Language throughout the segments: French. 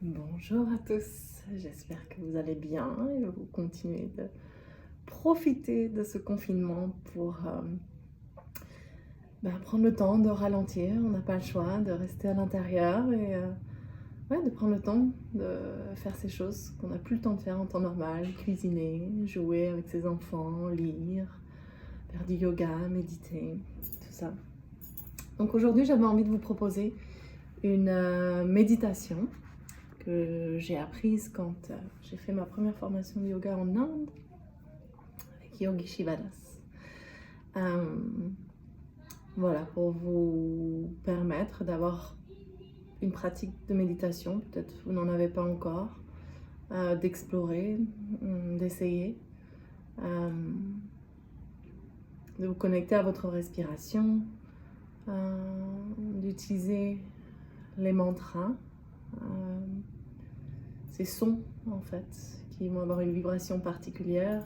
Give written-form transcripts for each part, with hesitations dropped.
Bonjour à tous, j'espère que vous allez bien et que vous continuez de profiter de ce confinement pour prendre le temps de ralentir. On n'a pas le choix de rester à l'intérieur et ouais, de prendre le temps de faire ces choses qu'on n'a plus le temps de faire en temps normal, cuisiner, jouer avec ses enfants, lire, faire du yoga, méditer, tout ça. Donc aujourd'hui, j'avais envie de vous proposer une méditation que j'ai apprise quand j'ai fait ma première formation de yoga en Inde avec Yogi Shivadas. Voilà, pour vous permettre d'avoir une pratique de méditation, peut-être vous n'en avez pas encore, d'explorer, d'essayer, de vous connecter à votre respiration, d'utiliser les mantras, ces sons en fait qui vont avoir une vibration particulière.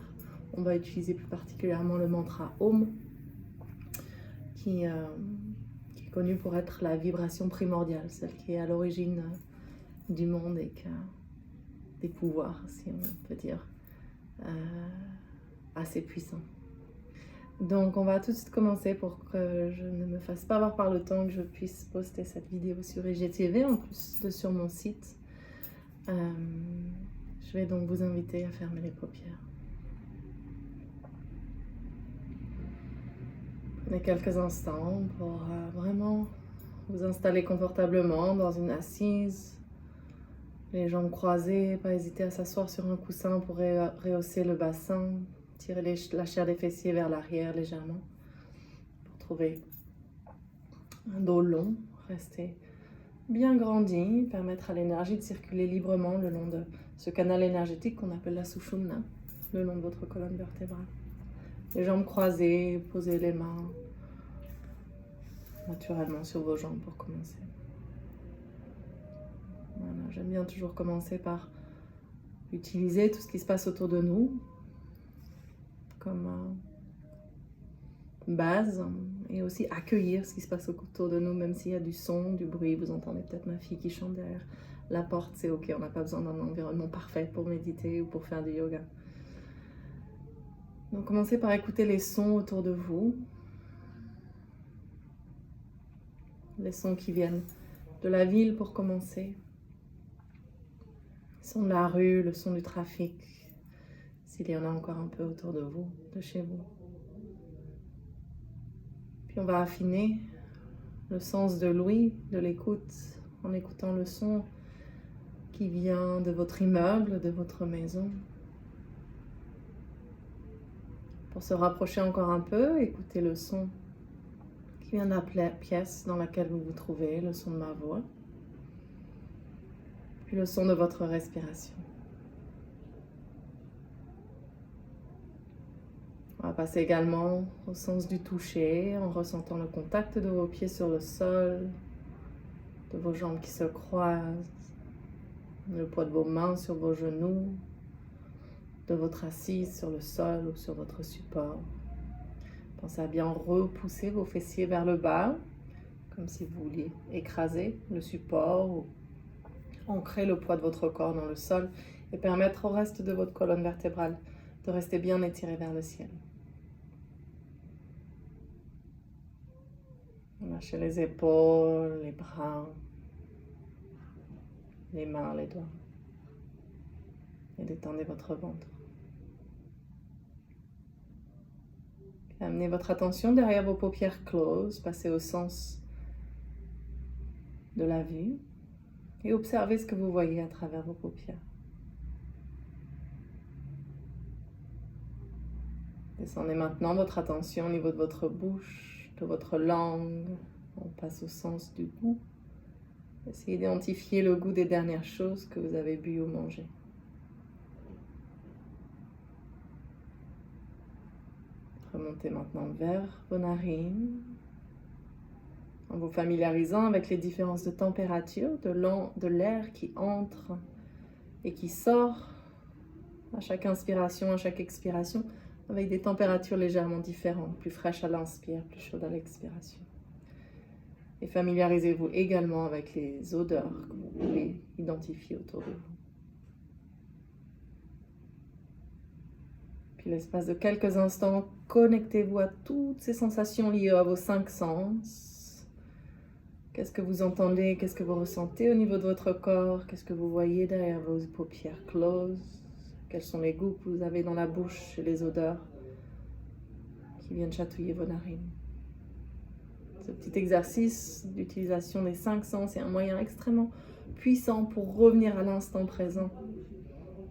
On va utiliser plus particulièrement le mantra Om qui est connu pour être la vibration primordiale, celle qui est à l'origine du monde et qui a des pouvoirs, si on peut dire, assez puissants. Donc on va tout de suite commencer pour que je ne me fasse pas avoir par le temps, que je puisse poster cette vidéo sur IGTV en plus de sur mon site. Je vais donc vous inviter à fermer les paupières. Prenez quelques instants pour vraiment vous installer confortablement dans une assise, les jambes croisées, pas hésiter à s'asseoir sur un coussin pour rehausser le bassin, tirer la chair des fessiers vers l'arrière légèrement pour trouver un dos long, rester bien grandi, permettre à l'énergie de circuler librement le long de ce canal énergétique qu'on appelle la Sushumna, le long de votre colonne vertébrale. Les jambes croisées, posez les mains naturellement sur vos jambes pour commencer. Voilà, j'aime bien toujours commencer par utiliser tout ce qui se passe autour de nous comme base et aussi accueillir ce qui se passe autour de nous, même s'il y a du son, du bruit. Vous entendez peut-être ma fille qui chante derrière la porte, c'est ok, on n'a pas besoin d'un environnement parfait pour méditer ou pour faire du yoga. Donc commencez par écouter les sons autour de vous, les sons qui viennent de la ville pour commencer, le son de la rue, le son du trafic, s'il y en a encore un peu autour de vous, de chez vous. Puis on va affiner le sens de l'ouïe, de l'écoute, en écoutant le son qui vient de votre immeuble, de votre maison. Pour se rapprocher encore un peu, écoutez le son qui vient de la pièce dans laquelle vous vous trouvez, le son de ma voix, puis le son de votre respiration. On va passer également au sens du toucher, en ressentant le contact de vos pieds sur le sol, de vos jambes qui se croisent, le poids de vos mains sur vos genoux, de votre assise sur le sol ou sur votre support. Pensez à bien repousser vos fessiers vers le bas, comme si vous vouliez écraser le support ou ancrer le poids de votre corps dans le sol et permettre au reste de votre colonne vertébrale de rester bien étiré vers le ciel. Lâchez les épaules, les bras, les mains, les doigts et détendez votre ventre. Puis amenez votre attention derrière vos paupières closes, passez au sens de la vue et observez ce que vous voyez à travers vos paupières. Descendez maintenant votre attention au niveau de votre bouche, de votre langue. On passe au sens du goût. Essayez d'identifier le goût des dernières choses que vous avez bu ou mangé. Remontez maintenant vers vos narines, en vous familiarisant avec les différences de température de l'air qui entre et qui sort à chaque inspiration, à chaque expiration, avec des températures légèrement différentes, plus fraîches à l'inspire, plus chaudes à l'expiration. Et familiarisez-vous également avec les odeurs que vous pouvez identifier autour de vous. Puis l'espace de quelques instants, connectez-vous à toutes ces sensations liées à vos 5 sens. Qu'est-ce que vous entendez? Qu'est-ce que vous ressentez au niveau de votre corps? Qu'est-ce que vous voyez derrière vos paupières closes? Quels sont les goûts que vous avez dans la bouche et les odeurs qui viennent chatouiller vos narines? Ce petit exercice d'utilisation des 5 sens est un moyen extrêmement puissant pour revenir à l'instant présent.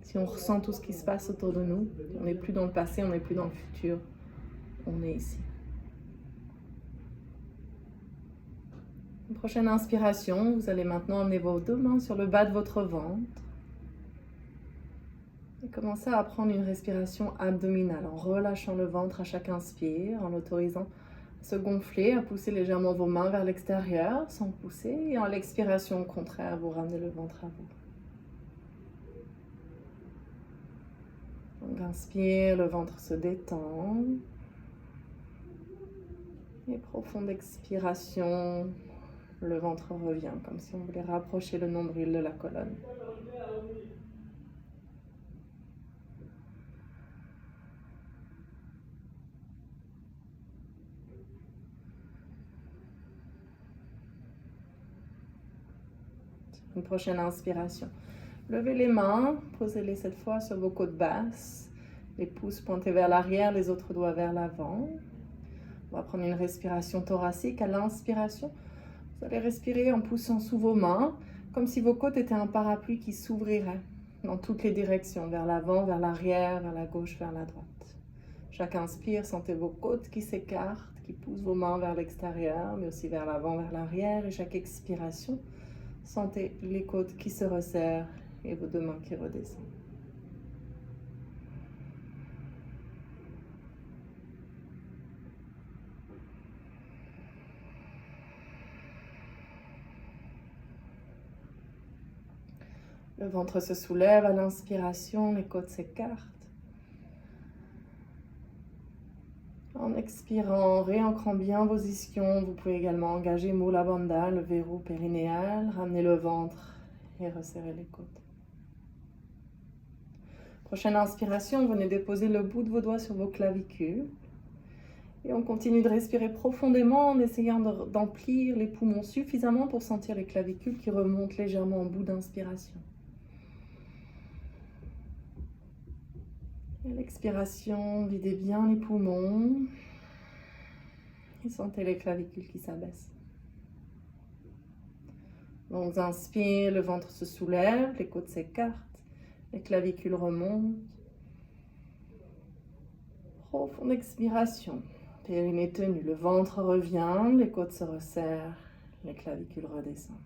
Si on ressent tout ce qui se passe autour de nous, on n'est plus dans le passé, on n'est plus dans le futur, on est ici. Une prochaine inspiration, vous allez maintenant amener vos 2 mains sur le bas de votre ventre et commencer à prendre une respiration abdominale en relâchant le ventre à chaque inspire, en l'autorisant à se gonfler, à pousser légèrement vos mains vers l'extérieur sans pousser, et en l'expiration au contraire, vous ramenez le ventre à vous. Donc inspire, le ventre se détend. Et profonde expiration, le ventre revient, comme si on voulait rapprocher le nombril de la colonne. Une prochaine inspiration. Levez les mains, posez-les cette fois sur vos côtes basses. Les pouces pointés vers l'arrière, les autres doigts vers l'avant. On va prendre une respiration thoracique. À l'inspiration, vous allez respirer en poussant sous vos mains, comme si vos côtes étaient un parapluie qui s'ouvrirait dans toutes les directions, vers l'avant, vers l'arrière, vers la gauche, vers la droite. Chaque inspire, sentez vos côtes qui s'écartent, qui poussent vos mains vers l'extérieur, mais aussi vers l'avant, vers l'arrière. Et chaque expiration, sentez les côtes qui se resserrent et vos 2 mains qui redescendent. Le ventre se soulève à l'inspiration, les côtes s'écartent. En expirant, réancrant bien vos ischions, vous pouvez également engager Mula Bandha, le verrou périnéal, ramener le ventre et resserrer les côtes. Prochaine inspiration, venez déposer le bout de vos doigts sur vos clavicules. Et on continue de respirer profondément en essayant d'emplir les poumons suffisamment pour sentir les clavicules qui remontent légèrement au bout d'inspiration. Et l'expiration, videz bien les poumons et sentez les clavicules qui s'abaissent. Donc inspire, le ventre se soulève, les côtes s'écartent, les clavicules remontent. Profonde expiration, périnée tenu, le ventre revient, les côtes se resserrent, les clavicules redescendent.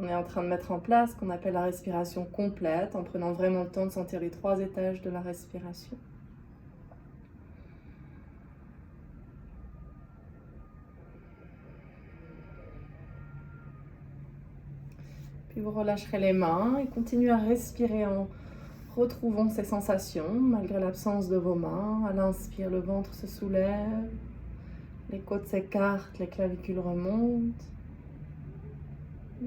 On est en train de mettre en place ce qu'on appelle la respiration complète, en prenant vraiment le temps de sentir les 3 étages de la respiration. Puis vous relâcherez les mains et continuez à respirer en retrouvant ces sensations, malgré l'absence de vos mains. À l'inspire, le ventre se soulève, les côtes s'écartent, les clavicules remontent.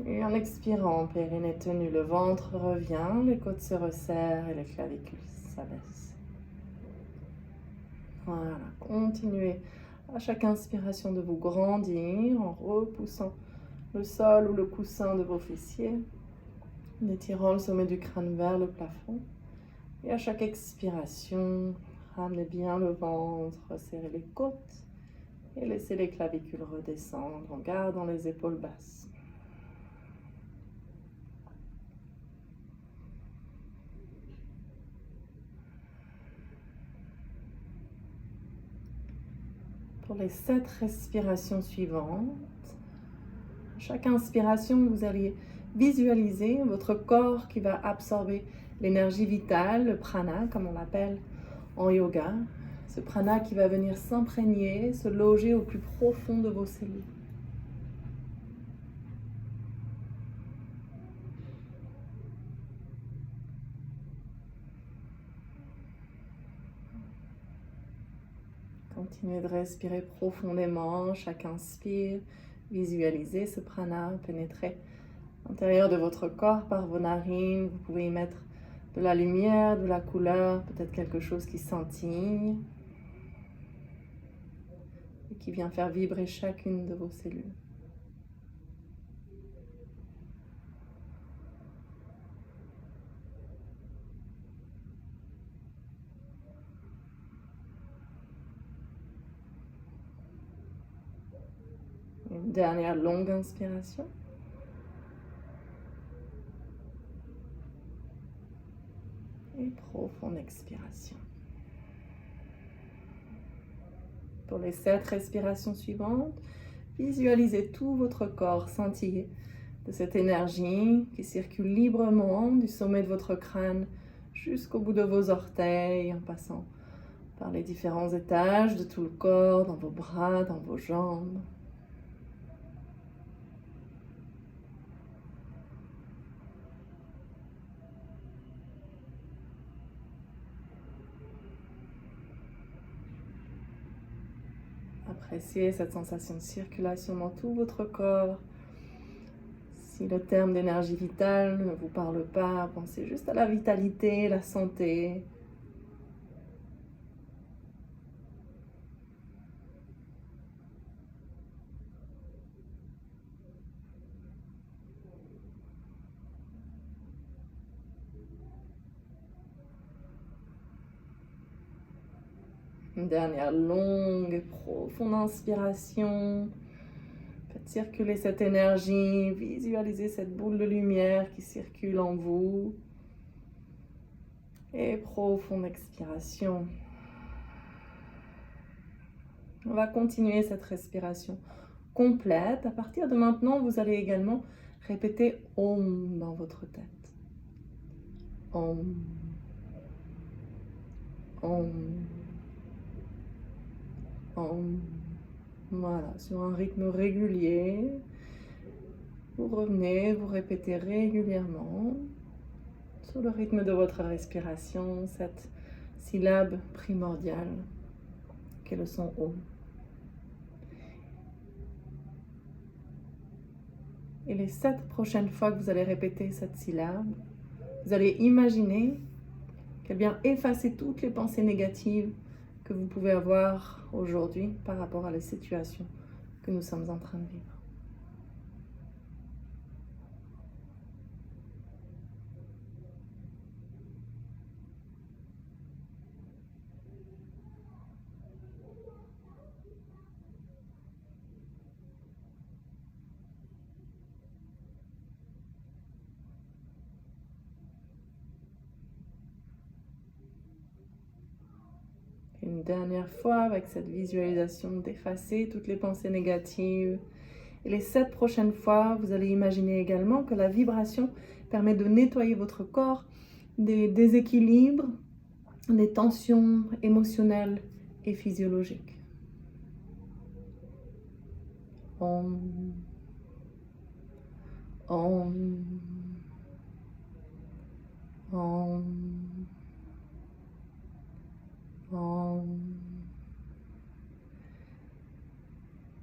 Et en expirant, périnée tenu, le ventre revient, les côtes se resserrent et les clavicules s'abaissent. Voilà, continuez à chaque inspiration de vous grandir en repoussant le sol ou le coussin de vos fessiers, en étirant le sommet du crâne vers le plafond. Et à chaque expiration, ramenez bien le ventre, resserrez les côtes et laissez les clavicules redescendre en gardant les épaules basses. Pour les 7 respirations suivantes, à chaque inspiration, vous allez visualiser votre corps qui va absorber l'énergie vitale, le prana, comme on l'appelle en yoga. Ce prana qui va venir s'imprégner, se loger au plus profond de vos cellules. Continuez de respirer profondément. Chaque inspire, visualisez ce prana pénétrer à l'intérieur de votre corps par vos narines. Vous pouvez y mettre de la lumière, de la couleur, peut-être quelque chose qui scintille et qui vient faire vibrer chacune de vos cellules. Une dernière longue inspiration. Et profonde expiration. Pour les 7 respirations suivantes, visualisez tout votre corps scintiller de cette énergie qui circule librement du sommet de votre crâne jusqu'au bout de vos orteils, en passant par les différents étages de tout le corps, dans vos bras, dans vos jambes. Appréciez cette sensation de circulation dans tout votre corps. Si le terme d'énergie vitale ne vous parle pas, pensez juste à la vitalité, la santé. Une dernière longue et profonde inspiration. Faites circuler cette énergie, visualisez cette boule de lumière qui circule en vous. Et profonde expiration. On va continuer cette respiration complète. À partir de maintenant, vous allez également répéter Om dans votre tête. Om. Om. Om. Voilà, sur un rythme régulier. Vous revenez, vous répétez régulièrement, sur le rythme de votre respiration, cette syllabe primordiale qu'est le son Om. Et les 7 prochaines fois que vous allez répéter cette syllabe, vous allez imaginer qu'elle vient effacer toutes les pensées négatives que vous pouvez avoir aujourd'hui par rapport à la situation que nous sommes en train de vivre. Une dernière fois avec cette visualisation d'effacer toutes les pensées négatives. Et les 7 prochaines fois, vous allez imaginer également que la vibration permet de nettoyer votre corps des déséquilibres, des tensions émotionnelles et physiologiques. Om. Om. Om. Om.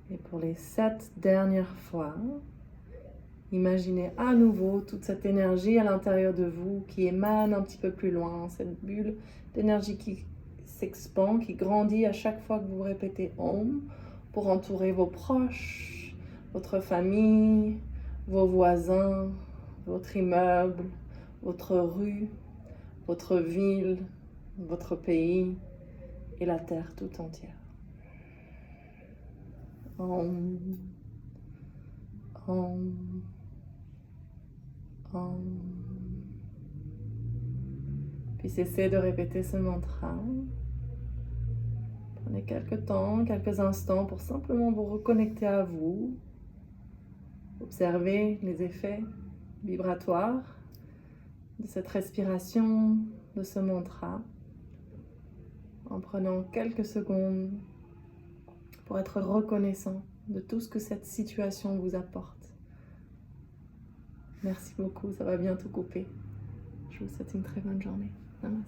Et pour les 7 dernières fois, imaginez à nouveau toute cette énergie à l'intérieur de vous qui émane un petit peu plus loin, cette bulle d'énergie qui s'expand, qui grandit à chaque fois que vous répétez Om pour entourer vos proches, votre famille, vos voisins, votre immeuble, votre rue, votre ville, votre pays et la terre tout entière. Om. Om. Om. Puis cessez de répéter ce mantra. Prenez quelques temps, quelques instants pour simplement vous reconnecter à vous. Observez les effets vibratoires de cette respiration, de ce mantra, en prenant quelques secondes pour être reconnaissant de tout ce que cette situation vous apporte. Merci beaucoup, ça va bientôt couper. Je vous souhaite une très bonne journée. Namaste.